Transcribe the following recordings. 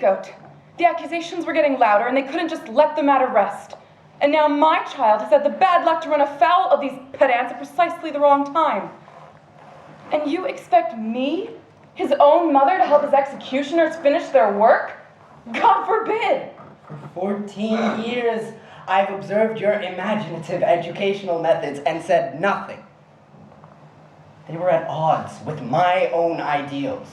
scapegoat. The accusations were getting louder, and they couldn't just let the matter rest. And now my child has had the bad luck to run afoul of these pedants at precisely the wrong time. And you expect me, his own mother, to help his executioners finish their work? God forbid! For 14 years, I've observed your imaginative educational methods and said nothing. They were at odds with my own ideals.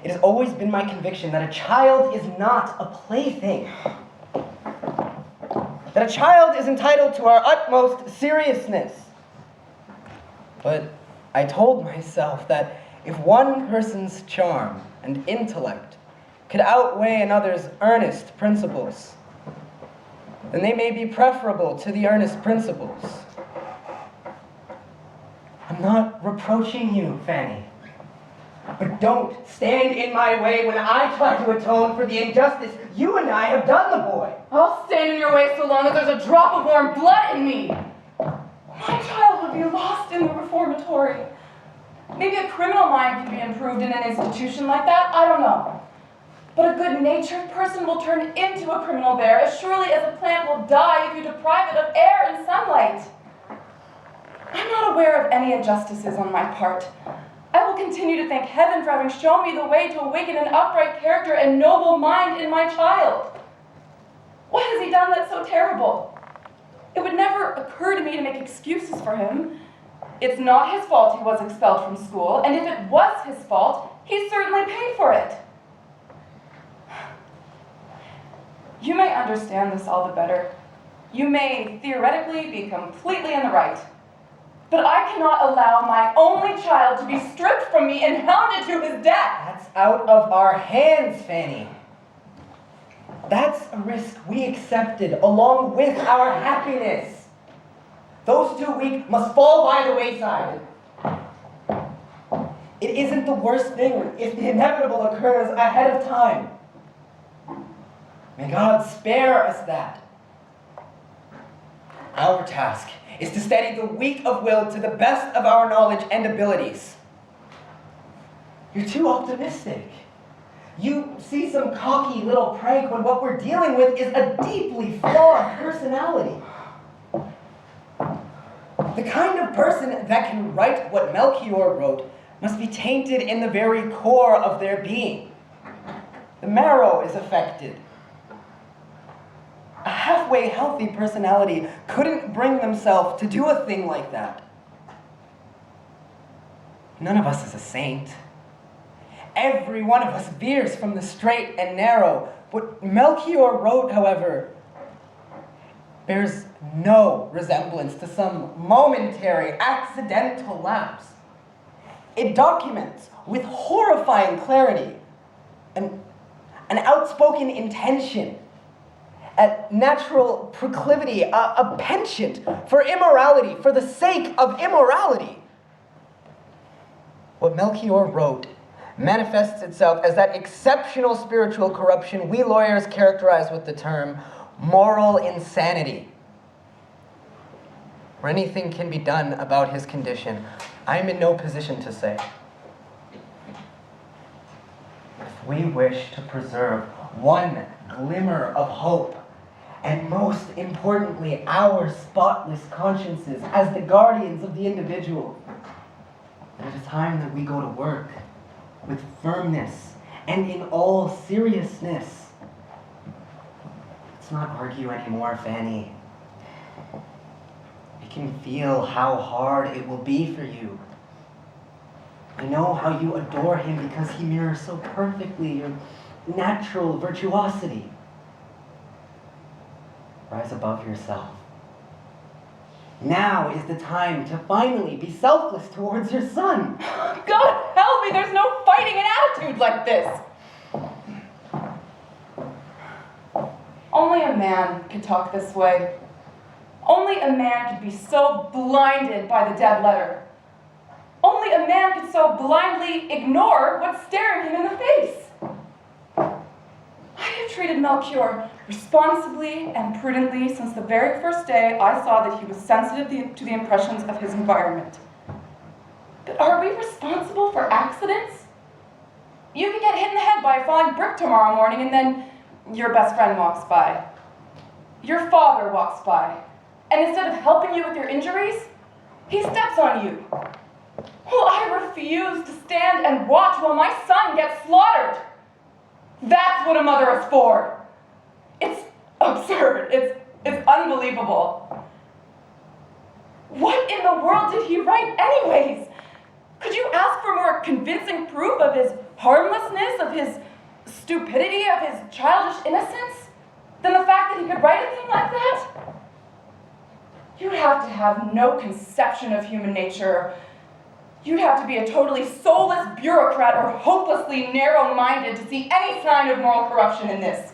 It has always been my conviction that a child is not a plaything. That a child is entitled to our utmost seriousness. But I told myself that if one person's charm and intellect could outweigh another's earnest principles, then they may be preferable to the earnest principles. I'm not reproaching you, Fanny. But don't stand in my way when I try to atone for the injustice you and I have done the boy. I'll stand in your way so long as there's a drop of warm blood in me. My child would be lost in the reformatory. Maybe a criminal mind can be improved in an institution like that, I don't know. But a good-natured person will turn into a criminal there as surely as a plant will die if you deprive it of air and sunlight. I'm not aware of any injustices on my part. I will continue to thank heaven for having shown me the way to awaken an upright character and noble mind in my child. What has he done that's so terrible? It would never occur to me to make excuses for him. It's not his fault he was expelled from school, and if it was his fault, he certainly paid for it. You may understand this all the better. You may theoretically be completely in the right. But I cannot allow my only child to be stripped from me and hounded to his death. That's out of our hands, Fanny. That's a risk we accepted along with our happiness. Those too weak must fall by the wayside. It isn't the worst thing if the inevitable occurs ahead of time. May God spare us that. Our task is to steady the weak of will to the best of our knowledge and abilities. You're too optimistic. You see some cocky little prank when what we're dealing with is a deeply flawed personality. The kind of person that can write what Melchior wrote must be tainted in the very core of their being. The marrow is affected. A halfway healthy personality couldn't bring themselves to do a thing like that. None of us is a saint. Every one of us veers from the straight and narrow. What Melchior wrote, however, bears no resemblance to some momentary, accidental lapse. It documents with horrifying clarity an outspoken intention, a natural proclivity, a penchant for immorality, for the sake of immorality. What Melchior wrote manifests itself as that exceptional spiritual corruption we lawyers characterize with the term moral insanity. Where anything can be done about his condition, I am in no position to say. If we wish to preserve one glimmer of hope, and most importantly, our spotless consciences as the guardians of the individual, then it is time that we go to work with firmness and in all seriousness. Let's not argue anymore, Fanny. I can feel how hard it will be for you. I know how you adore him because he mirrors so perfectly your natural virtuosity. Rise above yourself. Now is the time to finally be selfless towards your son. God help me, there's no fighting an attitude like this. Only a man could talk this way. Only a man could be so blinded by the dead letter. Only a man could so blindly ignore what's staring him in the face. I have treated Melchior responsibly and prudently since the very first day I saw that he was sensitive to the impressions of his environment. But are we responsible for accidents? You could get hit in the head by a falling brick tomorrow morning, and then your best friend walks by. Your father walks by. And instead of helping you with your injuries, he steps on you. Well, I refuse to stand and watch while my son gets slaughtered. That's what a mother is for. It's absurd. It's unbelievable. What in the world did he write anyways? Could you ask for more convincing proof of his harmlessness, of his stupidity, of his childish innocence, than the fact that he could write a thing like that? You'd have to have no conception of human nature. You'd have to be a totally soulless bureaucrat or hopelessly narrow-minded to see any sign of moral corruption in this.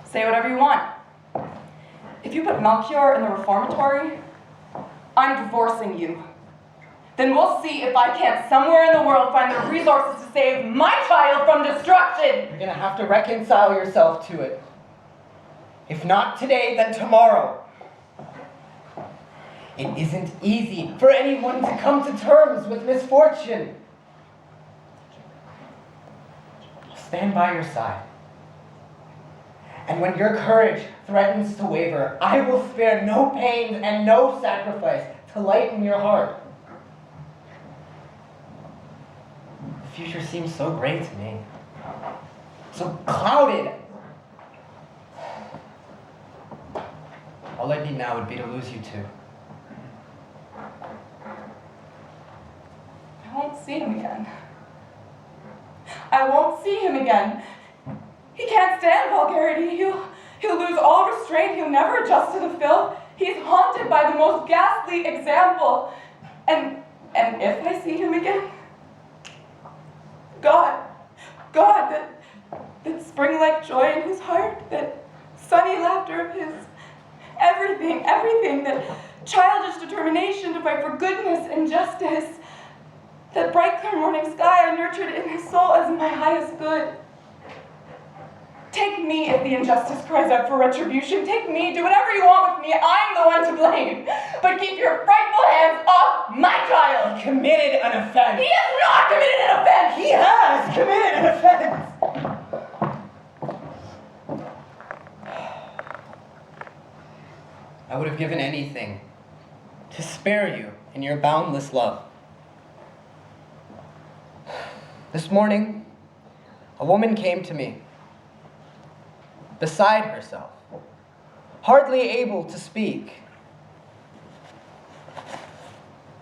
Say whatever you want. If you put Melchior in the reformatory, I'm divorcing you. Then we'll see if I can't somewhere in the world find the resources to save my child from destruction. You're gonna have to reconcile yourself to it. If not today, then tomorrow. It isn't easy for anyone to come to terms with misfortune. I'll stand by your side. And when your courage threatens to waver, I will spare no pains and no sacrifice to lighten your heart. The future seems so great to me. So clouded. All I need now would be to lose you two. I won't see him again. I won't see him again. He can't stand vulgarity. He'll lose all restraint. He'll never adjust to the filth. He's haunted by the most ghastly example. And if I see him again, God, that spring-like joy in his heart, that sunny laughter of his, everything, that childish determination to fight for goodness and justice, that bright clear morning sky I nurtured in his soul as my highest good. Take me if the injustice cries out for retribution. Take me, do whatever you want with me. I'm the one to blame. But keep your frightful hands off my child. He committed an offense. He has not committed an offense. He has committed an offense. I would have given anything to spare you in your boundless love. This morning, a woman came to me, beside herself, hardly able to speak,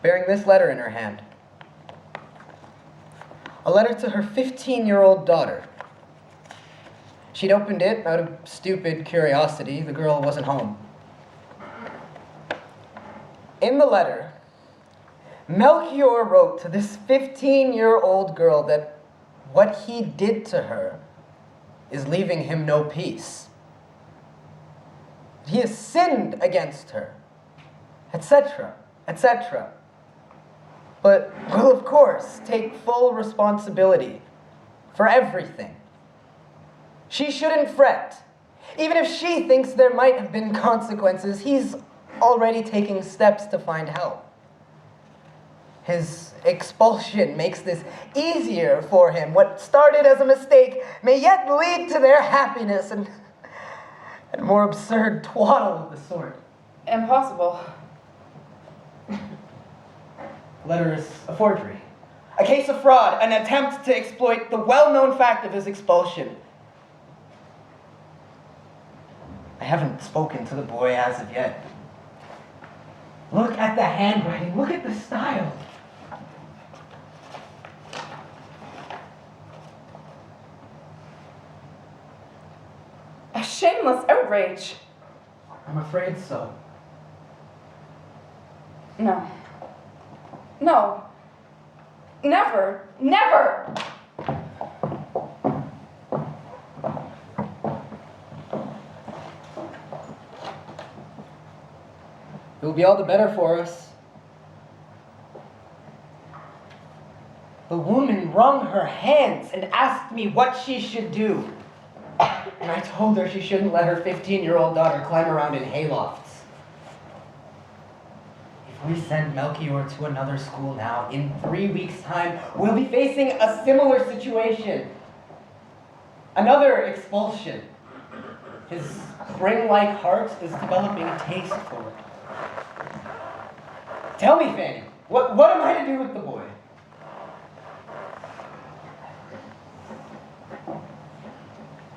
bearing this letter in her hand. A letter to her 15-year-old daughter. She'd opened it out of stupid curiosity. The girl wasn't home. In the letter, Melchior wrote to this 15-year-old girl that what he did to her is leaving him no peace. He has sinned against her, etc., etc. But will, of course, take full responsibility for everything. She shouldn't fret. Even if she thinks there might have been consequences, he's already taking steps to find help. His expulsion makes this easier for him. What started as a mistake may yet lead to their happiness and more absurd twaddle of the sort. Impossible. The letter is a forgery. A case of fraud, an attempt to exploit the well-known fact of his expulsion. I haven't spoken to the boy as of yet. Look at the handwriting, look at the style. A shameless outrage. I'm afraid so. No. No. Never. Never! It will be all the better for us. The woman wrung her hands and asked me what she should do. And I told her she shouldn't let her 15-year-old daughter climb around in haylofts. If we send Melchior to another school now, in 3 weeks' time, we'll be facing a similar situation. Another expulsion. His spring-like heart is developing a taste for it. Tell me, Fanny, what am I to do with the boy?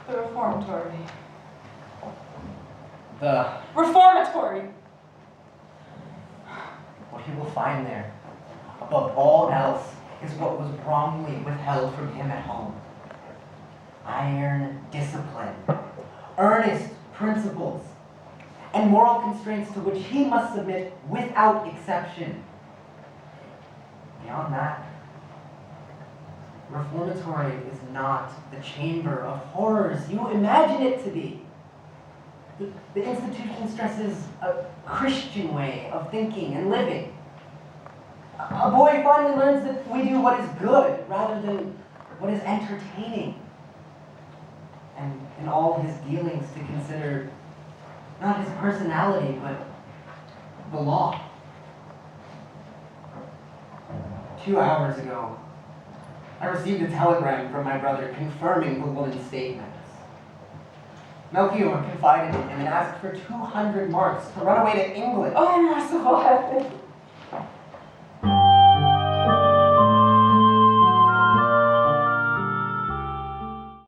The reformatory. The Reformatory! What he will find there, above all else, is what was wrongly withheld from him at home. Iron discipline, earnest principles, and moral constraints to which he must submit without exception. Beyond that, reformatory is not the chamber of horrors you imagine it to be. The institution stresses a Christian way of thinking and living. A boy finally learns that we do what is good rather than what is entertaining. And in all his dealings to consider not his personality, but the law. 2 hours ago, I received a telegram from my brother confirming the woman's statements. Melchior confided in him and asked for 200 marks to run away to England. Oh, merciful heaven.